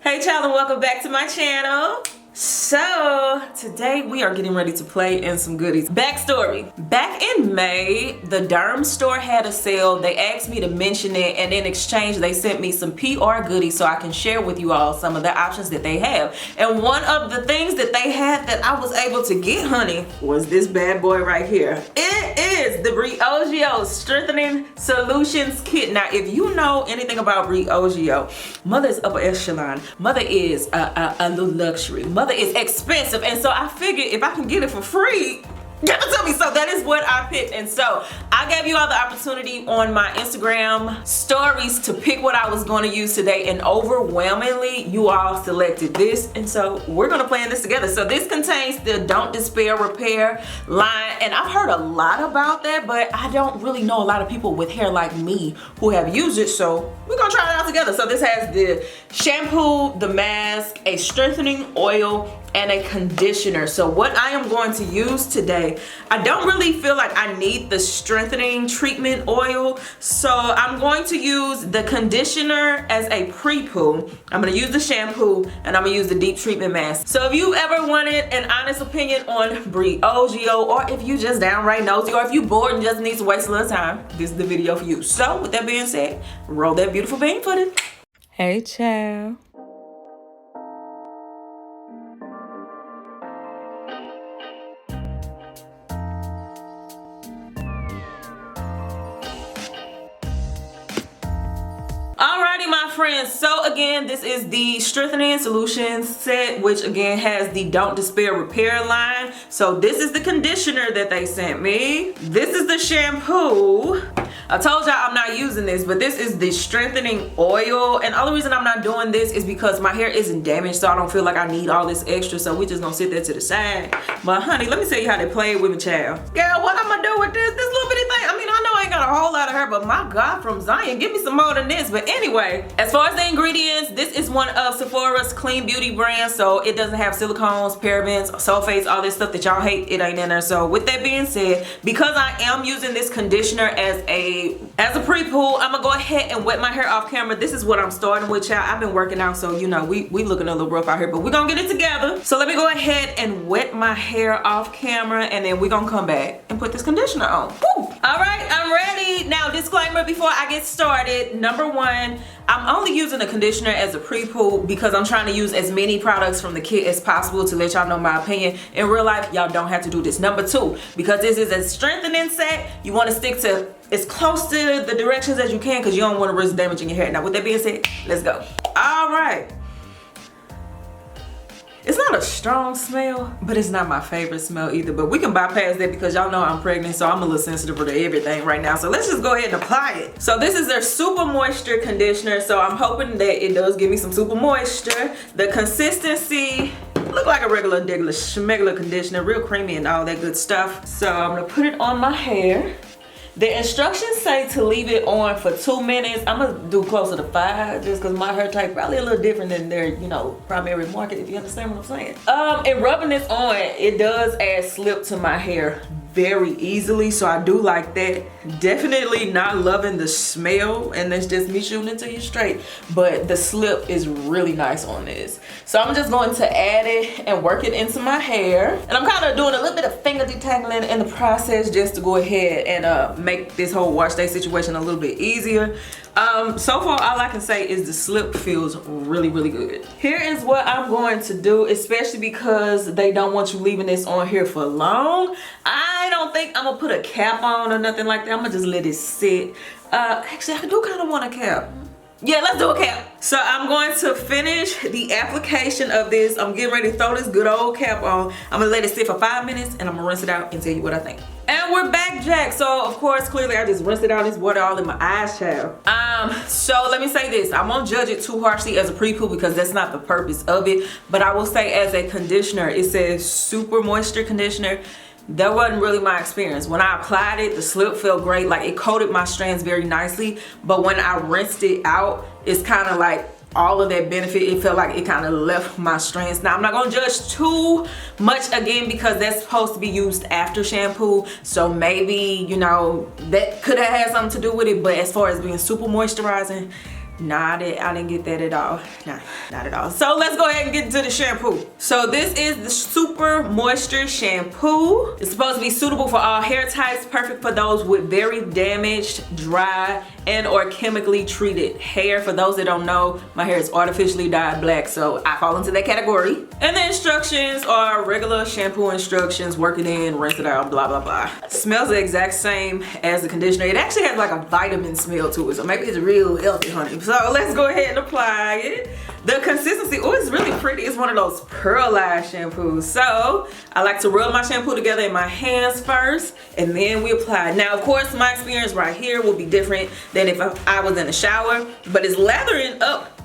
Hey child, and welcome back to my channel. So today we are getting ready to play in some goodies. Backstory: back in May, the Derm store had a sale. They asked me to mention it, and in exchange they sent me some PR goodies so I can share with you all some of the options that they have. And one of the things that they had that I was able to get, honey, was this bad boy right here. It is the Briogeo Strengthening Solutions Kit. Now if you know anything about Briogeo, mother is upper echelon, mother is a little luxury, mother is expensive, and so I figured if I can get it for free, give it to me. So that is what I picked, and so I gave you all the opportunity on my Instagram stories to pick what I was going to use today, and overwhelmingly you all selected this, and so we're going to plan this together. So this contains the Don't Despair Repair line, and I've heard a lot about that, but I don't really know a lot of people with hair like me who have used it, so we're gonna try it out together. So this has the shampoo, the mask, a strengthening oil, and a conditioner. So what I am going to use today, I don't really feel like I need the strengthening treatment oil, so I'm going to use the conditioner as a pre-poo. I'm gonna use the shampoo, and I'm gonna use the deep treatment mask. So if you ever wanted an honest opinion on Briogeo, or if you just downright nosy, or if you bored and just need to waste a little time, this is the video for you. So with that being said, roll that beautiful bean footage. Hey child. Alrighty, my friends, so again, this is the Strengthening Solutions set, which again has the Don't Despair Repair line. So this is the conditioner that they sent me. This is the shampoo. I told y'all I'm not using this, but this is the strengthening oil, and the only reason I'm not doing this is because my hair isn't damaged, so I don't feel like I need all this extra, so we just gonna sit there to the side. But honey, let me tell you how they play with me, child. Girl, what I'm gonna do with this little bitty thing? I mean, I know I ain't got a whole lot of hair, but my God, from Zion, give me some more than this. But anyway, as far as the ingredients, this is one of Sephora's clean beauty brands, so it doesn't have silicones, parabens, sulfates, all this stuff that y'all hate. It ain't in there. So with that being said, because I am using this conditioner as a pre-poo, I'm gonna go ahead and wet my hair off camera. This is what I'm starting with, child. I've been working out, so you know we looking a little rough out here, but we're gonna get it together. So let me go ahead and wet my hair off camera, and then we're gonna come back and put this conditioner on. Woo! All right, I'm ready. Now, disclaimer before I get started. Number one, I'm only using the conditioner as a pre-poo because I'm trying to use as many products from the kit as possible to let y'all know my opinion. In real life, y'all don't have to do this. Number two, because this is a strengthening set, you want to stick to as close to the directions as you can because you don't want to risk damaging your hair. Now, with that being said, let's go. All right. It's not a strong smell, but it's not my favorite smell either. But we can bypass that because y'all know I'm pregnant, so I'm a little sensitive to everything right now. So let's just go ahead and apply it. So this is their super moisture conditioner. So I'm hoping that it does give me some super moisture. The consistency look like a regular schmegular conditioner, real creamy and all that good stuff. So I'm gonna put it on my hair. The instructions say to leave it on for 2 minutes. I'm gonna do closer to 5 just because my hair type probably a little different than their, you know, primary market, if you understand what I'm saying. And rubbing this on, it does add slip to my hair very easily, so I do like that. Definitely not loving the smell, and that's just me shooting it to you straight, but the slip is really nice on this. So I'm just going to add it and work it into my hair, and I'm kind of doing a little bit of finger detangling in the process just to go ahead and make this whole wash day situation a little bit easier. So far all I can say is the slip feels really good. Here is what I'm going to do, especially because they don't want you leaving this on here for long. I don't think I'm gonna put a cap on or nothing like that. I'm gonna just let it sit. Actually, I do kind of want a cap. Yeah, let's do a cap. So I'm going to finish the application of this. I'm getting ready to throw this good old cap on. I'm gonna let it sit for 5 minutes, and I'm gonna rinse it out and tell you what I think. And we're back, Jack. So of course, clearly I just rinsed it out. This water all in my eyes, child. So let me say this. I won't judge it too harshly as a pre-poo because that's not the purpose of it. But I will say as a conditioner, it says super moisture conditioner. That wasn't really my experience. When I applied it, the slip felt great. Like it coated my strands very nicely. But when I rinsed it out, it's kind of like all of that benefit, it felt like it kind of left my strands. Now I'm not gonna judge too much again because that's supposed to be used after shampoo, so maybe, you know, that could have had something to do with it. But as far as being super moisturizing, Nah, I didn't get that at all. Nah, not at all. So let's go ahead and get into the shampoo. So this is the Super Moisture Shampoo. It's supposed to be suitable for all hair types, perfect for those with very damaged, dry, and or chemically treated hair. For those that don't know, my hair is artificially dyed black, so I fall into that category. And the instructions are regular shampoo instructions, work it in, rinse it out, blah, blah, blah. It smells the exact same as the conditioner. It actually has like a vitamin smell to it, so maybe it's real healthy, honey. So let's go ahead and apply it. The consistency, oh, it's really pretty. It's one of those pearlized shampoos. So I like to rub my shampoo together in my hands first, and then we apply. Now, of course, my experience right here will be different than if I was in the shower, but it's lathering up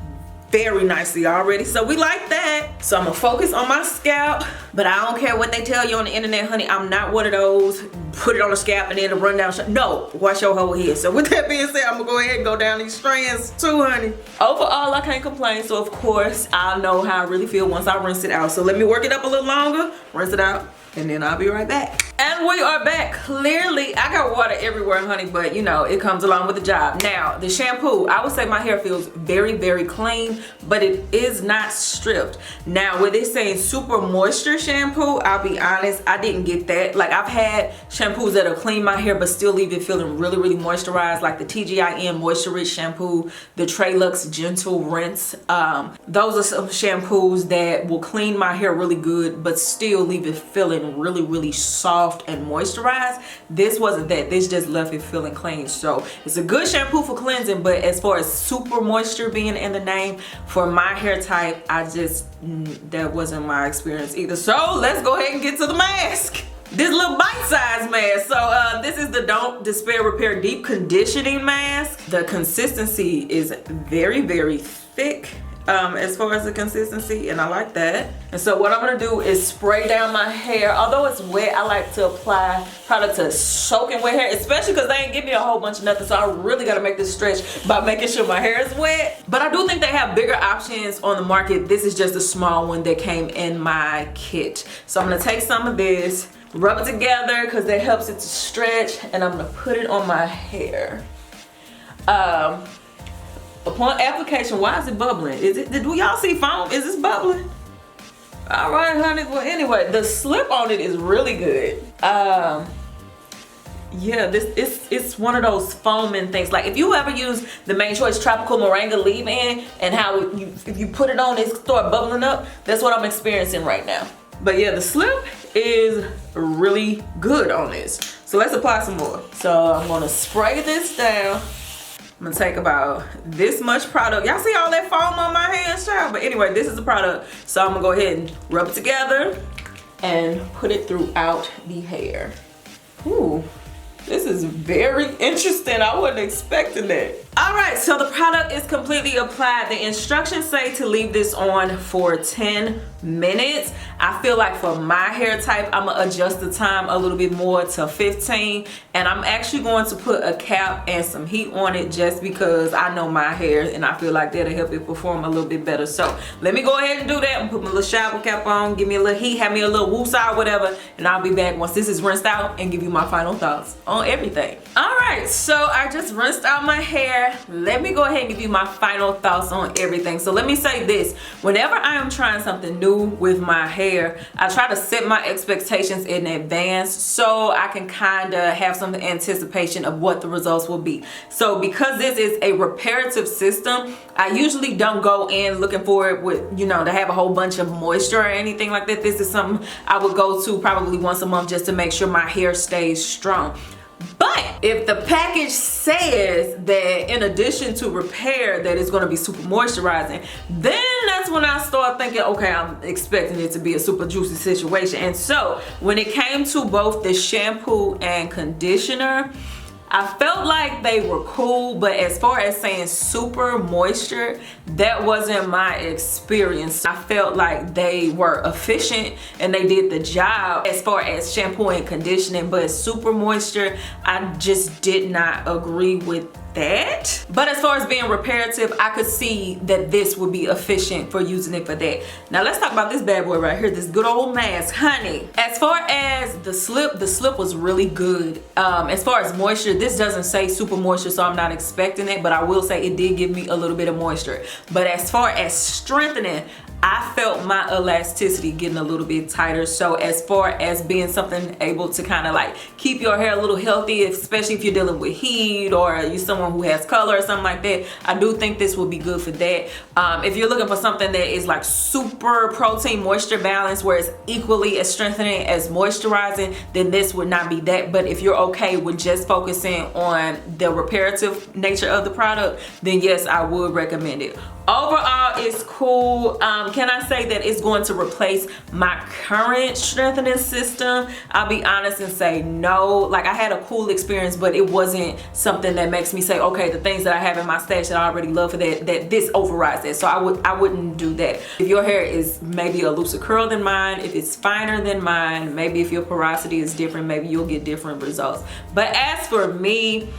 very nicely already, so we like that. So I'm gonna focus on my scalp, but I don't care what they tell you on the internet, honey. I'm not one of those put it on the scalp and then run down. No, wash your whole head. So with that being said, I'm gonna go ahead and go down these strands too, honey. Overall, I can't complain. So of course, I'll know how I really feel once I rinse it out. So let me work it up a little longer, rinse it out, and then I'll be right back. And we are back. Clearly, I got water everywhere, honey, but you know, it comes along with the job. Now, the shampoo, I would say my hair feels very, very clean, but it is not stripped. Now, with it saying Super Moisture Shampoo, I'll be honest, I didn't get that. Like, I've had shampoos that'll clean my hair, but still leave it feeling really, really moisturized, like the TGIN Moisture Rich Shampoo, the Trelux Gentle Rinse. Those are some shampoos that will clean my hair really good, but still leave it feeling really, really soft and moisturized. This wasn't that. This just left it feeling clean. So it's a good shampoo for cleansing, but as far as super moisture being in the name, for my hair type, that wasn't my experience either. So let's go ahead and get to the mask. This little bite-sized mask. So this is the Don't Despair Repair Deep Conditioning Mask. The consistency is very, very thick. As far as the consistency, and I like that. And so what I'm gonna do is spray down my hair. Although it's wet, I like to apply product to soaking wet hair, especially because they ain't give me a whole bunch of nothing, so I really gotta make this stretch by making sure my hair is wet. But I do think they have bigger options on the market. This is just a small one that came in my kit. So I'm gonna take some of this, rub it together because that helps it to stretch, and I'm gonna put it on my hair. Upon application, why is it bubbling? Do y'all see foam? Is this bubbling? All right, honey. Well, anyway, the slip on it is really good. Yeah, it's one of those foaming things. Like if you ever use the Main Choice Tropical Moringa leave-in and how if you put it on, it start bubbling up. That's what I'm experiencing right now. But yeah, the slip is really good on this. So let's apply some more. So I'm gonna spray this down. I'm gonna take about this much product. Y'all see all that foam on my hands, child? But anyway, this is the product. So I'm gonna go ahead and rub it together and put it throughout the hair. Ooh, this is very interesting. I wasn't expecting that. All right, so the product is completely applied. The instructions say to leave this on for 10 minutes. I feel like for my hair type, I'm gonna adjust the time a little bit more to 15, and I'm actually going to put a cap and some heat on it just because I know my hair and I feel like that'll help it perform a little bit better. So let me go ahead and do that and put my little shower cap on, give me a little heat, have me a little woosah or whatever, and I'll be back once this is rinsed out and give you my final thoughts on everything. All right, so I just rinsed out my hair. Let me go ahead and give you my final thoughts on everything. So let me say this: whenever I am trying something new with my hair, I try to set my expectations in advance so I can kind of have some anticipation of what the results will be. So because this is a reparative system, I usually don't go in looking for it with, you know, to have a whole bunch of moisture or anything like that. This is something I would go to probably once a month just to make sure my hair stays strong. But if the package says that in addition to repair that it's going to be super moisturizing, then that's when I start thinking, okay, I'm expecting it to be a super juicy situation. And so when it came to both the shampoo and conditioner, I felt like they were cool, but as far as saying super moisture, that wasn't my experience. I felt like they were efficient and they did the job as far as shampoo and conditioning, but super moisture, I just did not agree with that. But as far as being reparative, I could see that this would be efficient for using it for that. Now let's talk about this bad boy right here, this good old mask, honey. As far as the slip was really good. As far as moisture, this doesn't say super moisture, so I'm not expecting it, but I will say it did give me a little bit of moisture. But as far as strengthening, I felt my elasticity getting a little bit tighter. So as far as being something able to kind of like keep your hair a little healthy, especially if you're dealing with heat or you're someone who has color or something like that, I do think this would be good for that. If you're looking for something that is like super protein moisture balance, where it's equally as strengthening as moisturizing, then this would not be that. But if you're okay with just focusing on the reparative nature of the product, then yes, I would recommend it. Overall, it's cool. Can I say that it's going to replace my current strengthening system? I'll be honest and say no. Like, I had a cool experience, but it wasn't something that makes me say, okay, the things that I have in my stash that I already love for that this overrides that. So I wouldn't do that. If your hair is maybe a looser curl than mine, if it's finer than mine, maybe if your porosity is different, maybe you'll get different results. But as for me,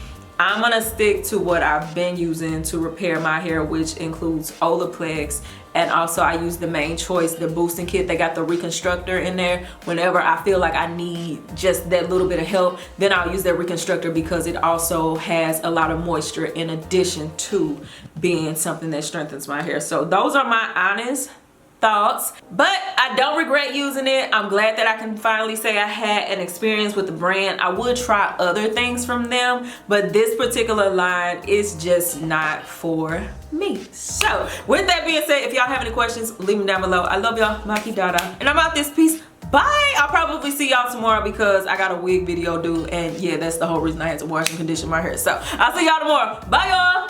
I'm gonna stick to what I've been using to repair my hair, which includes Olaplex, and also I use the Main Choice, the boosting kit. They got the reconstructor in there. Whenever I feel like I need just that little bit of help, then I'll use that reconstructor because it also has a lot of moisture in addition to being something that strengthens my hair. So those are my honest thoughts, but I don't regret using it. I'm glad that I can finally say I had an experience with the brand. I would try other things from them, but this particular line is just not for me. So with that being said, if y'all have any questions, leave them down below. I love y'all, Maki Dada, and I'm out this piece. Bye. I'll probably see y'all tomorrow because I got a wig video due, and yeah, that's the whole reason I had to wash and condition my hair. So I'll see y'all tomorrow. Bye y'all.